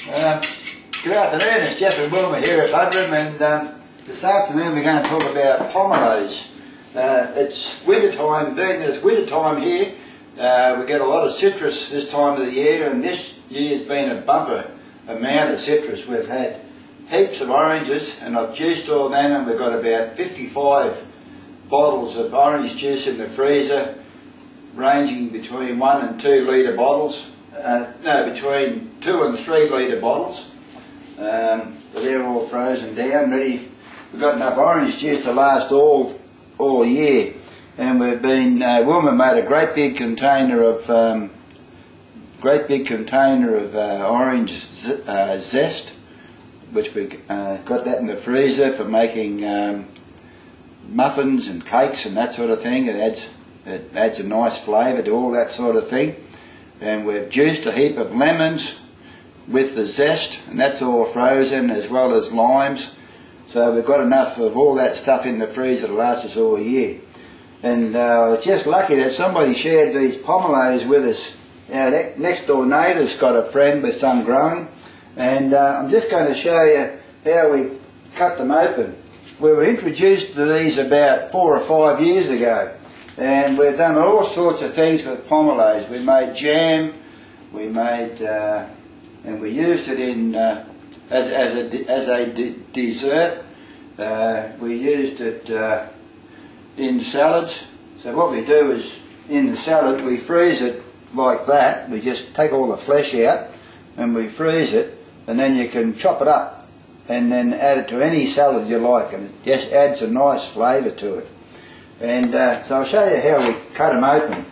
Good afternoon, it's Jeff and Wilma here at Budrum, and this afternoon we're going to talk about pomelos. It's winter time, being it's winter time here, we get a lot of citrus this time of the year, and this year's been a bumper amount of citrus. We've had heaps of oranges, and I've juiced all them, and we've got about 55 bottles of orange juice in the freezer, ranging between 1 and 2 litre bottles. Between 2 and 3 litre bottles. So they're all frozen down, ready. We've got enough orange juice to last all year, and we've been. Wilma made a great big container of orange zest, which we got that in the freezer for making muffins and cakes and that sort of thing. It adds a nice flavour to all that sort of thing. And we've juiced a heap of lemons with the zest, and that's all frozen, as well as limes. So we've got enough of all that stuff in the freezer to last us all year. And I was just lucky that somebody shared these pomelos with us. Our next door neighbour's got a friend with some growing, and I'm just going to show you how we cut them open. We were introduced to these about 4 or 5 years ago. And we've done all sorts of things with pomelos. We made jam, we made, and we used it in as a dessert. We used it in salads. So what we do is, in the salad, we freeze it like that. We just take all the flesh out and we freeze it, and then you can chop it up and then add it to any salad you like, and it just adds a nice flavour to it. And so I'll show you how we cut them open.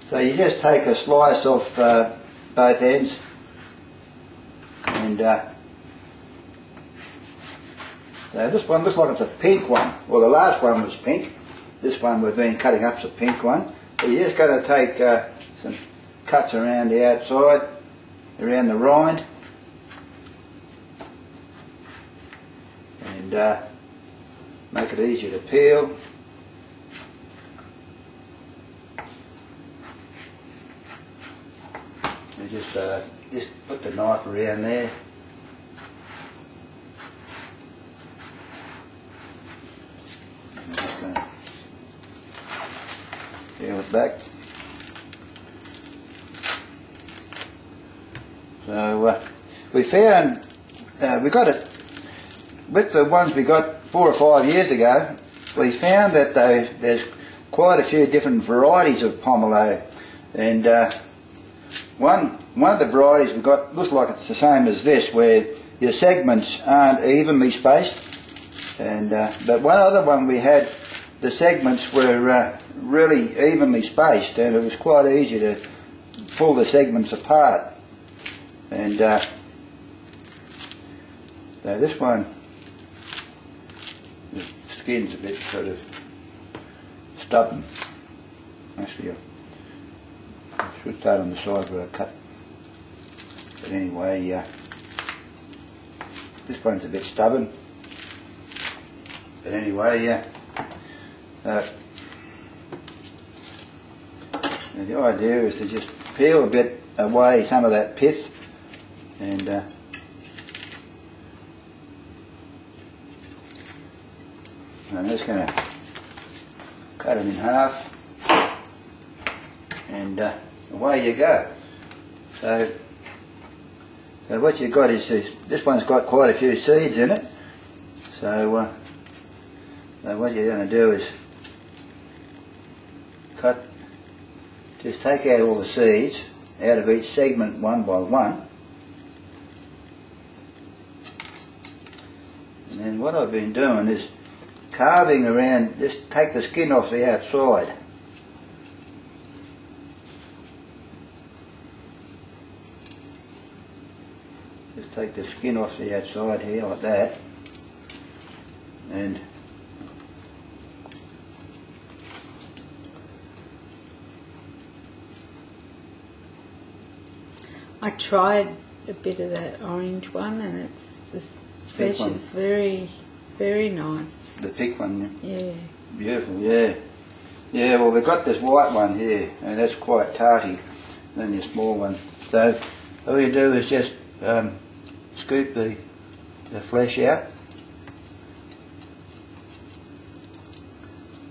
So you just take a slice off both ends, and so this one looks like it's a pink one. Well, the last one was pink. This one we've been cutting up's a pink one. So you're just going to take some cuts around the outside, around the rind, and make it easier to peel. Just put the knife around there. I'm just going to peel it back. So we found we got it with the ones we got 4 or 5 years ago. We found that there's quite a few different varieties of pomelo, and one of the varieties we got looks like it's the same as this, where your segments aren't evenly spaced, and but one other one we had, the segments were really evenly spaced, and it was quite easy to pull the segments apart. And so this one, the skin's a bit sort of stubborn. Actually, I should start on the side where I cut. But anyway, this one's a bit stubborn. But anyway, the idea is to just peel a bit away some of that pith, and I'm just going to cut them in half, and away you go. So what you've got is this one's got quite a few seeds in it. So what you're going to do is just take out all the seeds out of each segment one by one. And then what I've been doing is carving around, just take the skin off the outside. Just take the skin off the outside here like that, and I tried a bit of that orange one, and this flesh is very, very nice. The pink one, yeah. Beautiful, yeah. Yeah, well, we've got this white one here, and that's quite tarty, and then your small one. So all you do is just scoop the flesh out.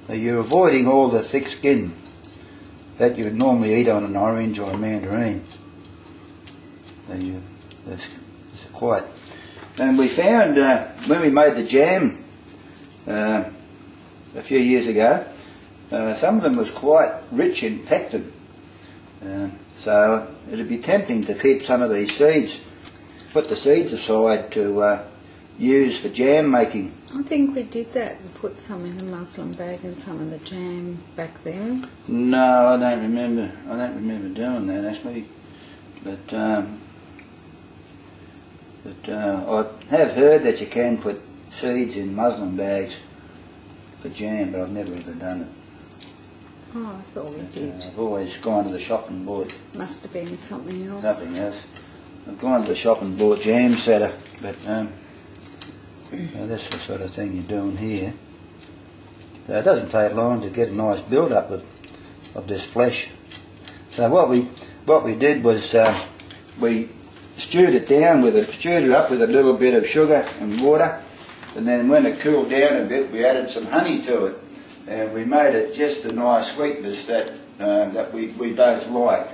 So you're avoiding all the thick skin that you would normally eat on an orange or a mandarin. So it's quite. And we found when we made the jam a few years ago, some of them was quite rich in pectin. So it'd be tempting to keep some of these seeds, put the seeds aside to use for jam making. I think we did that and put some in a muslin bag and some in the jam back then. No, I don't remember. I don't remember doing that actually. But I have heard that you can put seeds in muslin bags for jam, but I've never ever done it. Oh, I thought we did. I've always gone to the shop and bought Must have been something else. something else. I've gone to the shop and bought jam setter, but that's the sort of thing you're doing here. So it doesn't take long to get a nice build up of this flesh. So what we did was we stewed it up with a little bit of sugar and water, and then when it cooled down a bit, we added some honey to it, and we made it just a nice sweetness that we both like.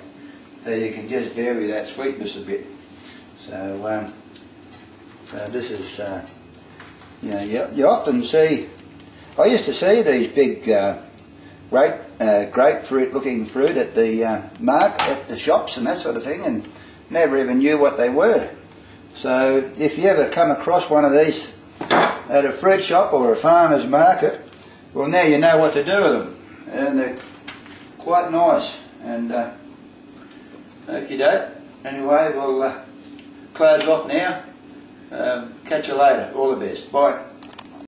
So you can just vary that sweetness a bit. So this is, you often see. I used to see these big grapefruit-looking fruit at the at the shops and that sort of thing, and never even knew what they were. So if you ever come across one of these at a fruit shop or a farmer's market, well, now you know what to do with them, and they're quite nice. And okie doke. Anyway, we'll close off now. Catch you later. All the best. Bye.